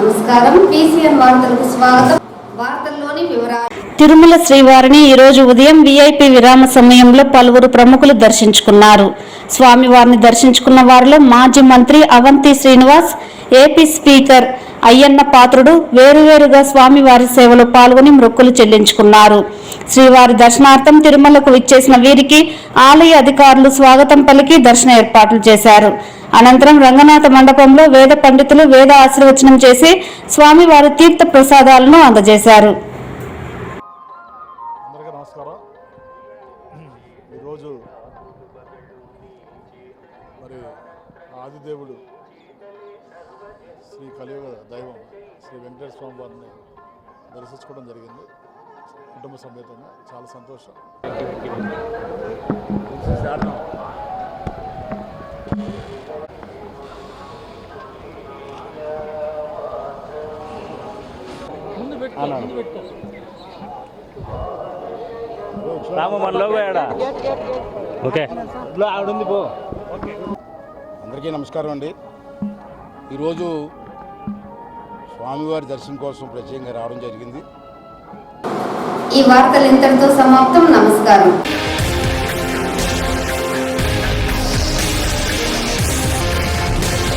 నమస్కారం పీసీఎన్ వార్తలకు స్వాగతం. వార్తల్లోని వివరాలు. తిరుమల శ్రీవారిని ఈ రోజు ఉదయం వీఐపీ విరామ సమయంలో పలువురు ప్రముఖులు దర్శించుకున్నారు. స్వామివారిని దర్శించుకున్న వారిలో మాజీ మంత్రి అవంతి శ్రీనివాస్, ఏపీ స్పీకర్ అయ్యన్న పాత్రుడు వేరువేరుగా స్వామివారి సేవలో పాల్గొని మొక్కులు చెల్లించుకున్నారు. శ్రీవారి దర్శనార్థం తిరుమలకు విచ్చేసిన వీరికి ఆలయ అధికారులు స్వాగతం పలికి దర్శన ఏర్పాట్లు చేశారు. అనంతరం రంగనాథ మండపంలో వేద పండితులు వేద ఆశీర్వచనం చేసి స్వామివారి తీర్థ ప్రసాదాలను అందజేశారు. అందరికీ నమస్కారం. ఈరోజు మరి ఆదిదేవుడు శ్రీ కలియుగ దైవం శ్రీ వెంకటేశ్వర స్వామి వారిని దర్శించుకోవడం జరిగింది. కుటుంబ సమేతంగా చాలా సంతోషం. అందరికీ నమస్కారం అండి. ఈరోజు స్వామివారి దర్శనం కోసం ప్రత్యేకంగా రావడం జరిగింది. ఈ వార్తలు ఇంతటితో సమాప్తం. నమస్కారం.